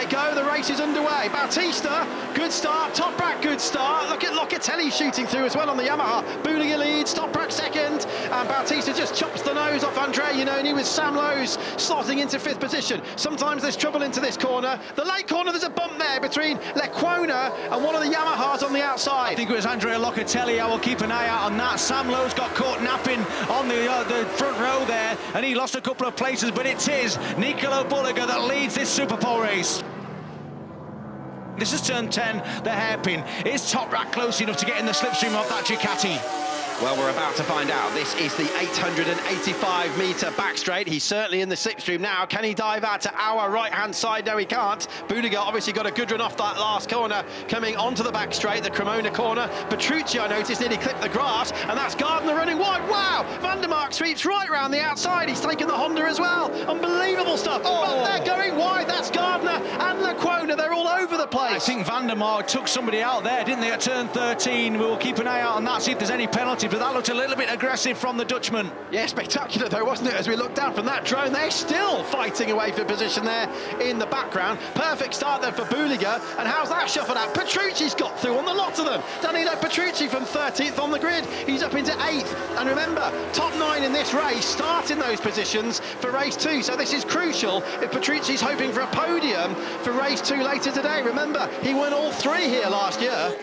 they go, the race is underway. Bautista, good start. Toprak, good start. Look at Locatelli shooting through as well on the Yamaha. Bulega leads, Toprak second, and Bautista just chops the nose off Andrea Iannone with Sam Lowes slotting into 5th position. Sometimes there's trouble into this corner. The late corner, there's a bump there between Cremona and one of the Yamahas on the outside. I think it was Andrea Locatelli. I will keep an eye out on that. Sam Lowes got caught napping on the front row there, and he lost a couple of places, but it is Nicolo Bulega that leads this Superpole race. This is turn 10, the hairpin. Is Toprak close enough to get in the slipstream of that Ducati? Well, we're about to find out. This is the 885-metre back straight. He's certainly in the slipstream now. Can he dive out to our right-hand side? No, he can't. Bulega obviously got a good run off that last corner, coming onto the back straight, the Cremona corner. Petrucci, I noticed, nearly clipped the grass, and that's Gardner running wide. Wow! Van der Mark sweeps right round the outside. He's taken the Honda as well. Unbelievable stuff. But they're going wide. That's Gardner and Cremona. They're all over the place. I think Van der Mark took somebody out there, didn't they, at turn 13? We'll keep an eye out on that, see if there's any penalty. But that looked a little bit aggressive from the Dutchman. Yeah, spectacular though, wasn't it? As we looked down from that drone, they're still fighting away for position there in the background. Perfect start there for Bulega, and how's that shuffled out? Petrucci's got through on the lot of them. Danilo Petrucci from 13th on the grid. He's up into 8th. And remember, top 9 in this race start in those positions for race 2. So this is crucial if Petrucci's hoping for a podium for race 2 later today. Remember, he won all 3 here last year.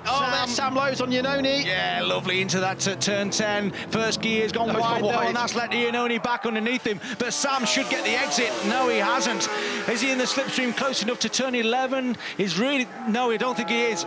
Oh, there's Sam Lowes on Iannone. Yeah, lovely into that turn 10. First gear's gone wide though, and that's let Iannone back underneath him. But Sam should get the exit. No, he hasn't. Is he in the slipstream close enough to turn 11? He's really... No, I don't think he is.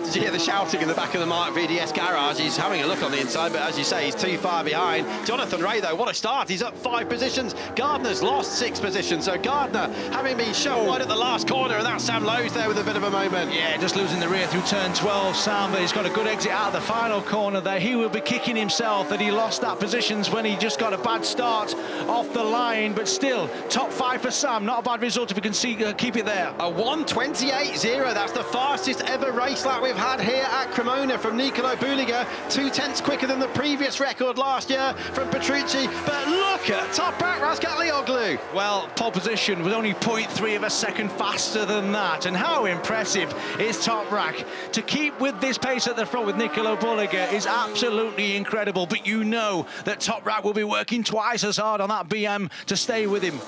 Did you hear the shouting in the back of the Mark VDS garage? He's having a look on the inside, but as you say, he's too far behind. Jonathan Ray, though, what a start. He's up 5 positions. Gardner's lost 6 positions. So Gardner having been shoved wide at the last corner, and that's Sam Lowes there with a bit of a moment. Yeah, just losing the rear through turn 12, Sam, but he's got a good exit out of the final corner there. He will be kicking himself that he lost that positions when he just got a bad start off the line, but still, top 5 for Sam. Not a bad result if he can keep it there. A 1:28.0. That's the fastest ever race lap we've had here at Cremona from Nicolo Bulega, 2/10 quicker than the previous record last year from Petrucci. But look at Toprak Razgatlioglu. Well, pole position was only 0.3 of a second faster than that. And how impressive is Toprak to keep with this pace at the front with Nicolo Bulega is absolutely incredible. But you know that Toprak will be working twice as hard on that BM to stay with him.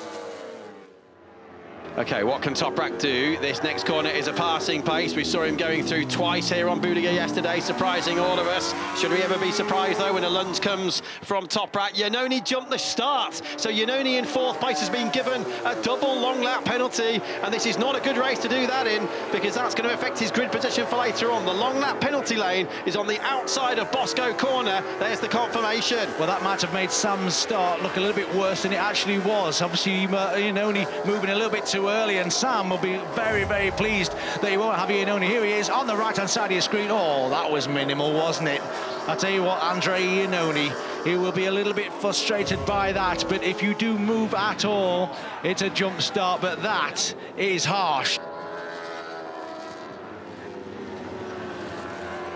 Okay, what can Toprak do? This next corner is a passing pace. We saw him going through twice here on Bulega yesterday, surprising all of us. Should we ever be surprised, though, when a lunge comes from Toprak? Iannone jumped the start. So Iannone in 4th place has been given a double long lap penalty, and this is not a good race to do that in, because that's going to affect his grid position for later on. The long lap penalty lane is on the outside of Bosco corner. There's the confirmation. Well, that might have made Sam's start look a little bit worse than it actually was. Obviously, Iannone moving a little bit too early, and Sam will be very, very pleased that he won't have Iannone. Here he is on the right-hand side of your screen. Oh, that was minimal, wasn't it? I'll tell you what, Andrea Iannone, he will be a little bit frustrated by that, but if you do move at all, it's a jump start, but that is harsh.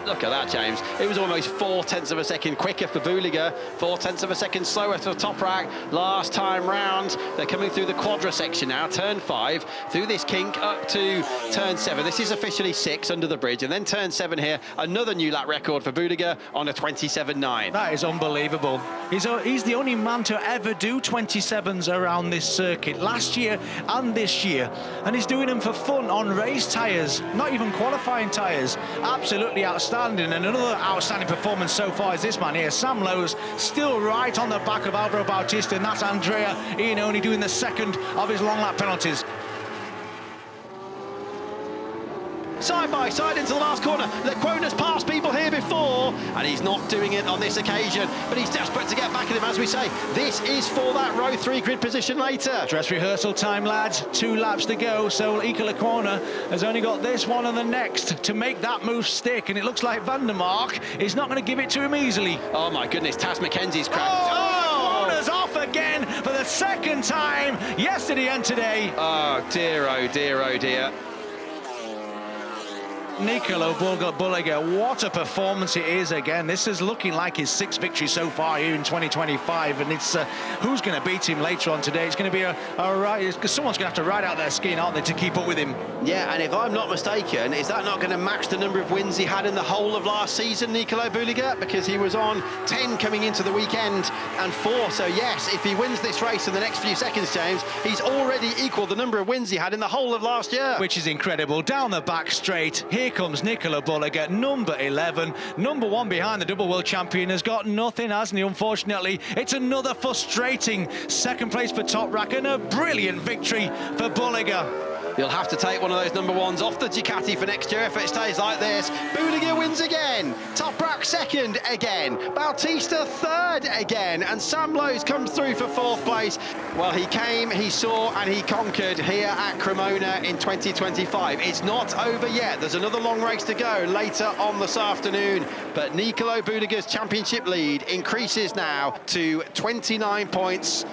Look at that, James. It was almost 0.4 of a second quicker for Bulega, 0.4 of a second slower for Toprak last time round. They're coming through the quadra section now, turn 5, through this kink up to turn 7. This is officially 6 under the bridge, and then turn 7 here, another new lap record for Bulega on a 27.9. That is unbelievable. He's the only man to ever do 27s around this circuit, last year and this year, and he's doing them for fun on race tyres, not even qualifying tyres. Absolutely outstanding. And another outstanding performance so far is this man here, Sam Lowes, still right on the back of Alvaro Bautista, and that's Andrea Iannone doing the second of his long lap penalties. Side by side into the last corner. Cremona's passed people here before, and he's not doing it on this occasion, but he's desperate to get back at him. As we say, this is for that row 3 grid position later. Dress rehearsal time, lads. 2 laps to go, so Cremona has only got this one and the next to make that move stick, and it looks like Van der Mark is not going to give it to him easily. Oh my goodness, Taz McKenzie's crashed. Cremona's off again for the second time yesterday and today. Oh dear, oh dear, oh dear. Nicolo Bulega, what a performance it is again. This is looking like his 6th victory so far here in 2025, and it's who's going to beat him later on today? It's going to be someone's going to have to ride out their skin, aren't they, to keep up with him? Yeah, and if I'm not mistaken, is that not going to match the number of wins he had in the whole of last season, Nicolo Bulega? Because he was on 10 coming into the weekend and 4. So yes, if he wins this race in the next few seconds, James, he's already equalled the number of wins he had in the whole of last year. Which is incredible. Down the back straight, here comes Nicolo Bulega, number 11. Number 1 behind the double world champion has got nothing, hasn't he? Unfortunately, it's another frustrating 2nd place for Top Rack and a brilliant victory for Bulega. You'll have to take one of those number 1s off the Ducati for next year if it stays like this. Bulega wins again. Toprak 2nd again. Bautista 3rd again. And Sam Lowes comes through for 4th place. Well, he came, he saw, and he conquered here at Cremona in 2025. It's not over yet. There's another long race to go later on this afternoon. But Nicolo Bulega's championship lead increases now to 29 points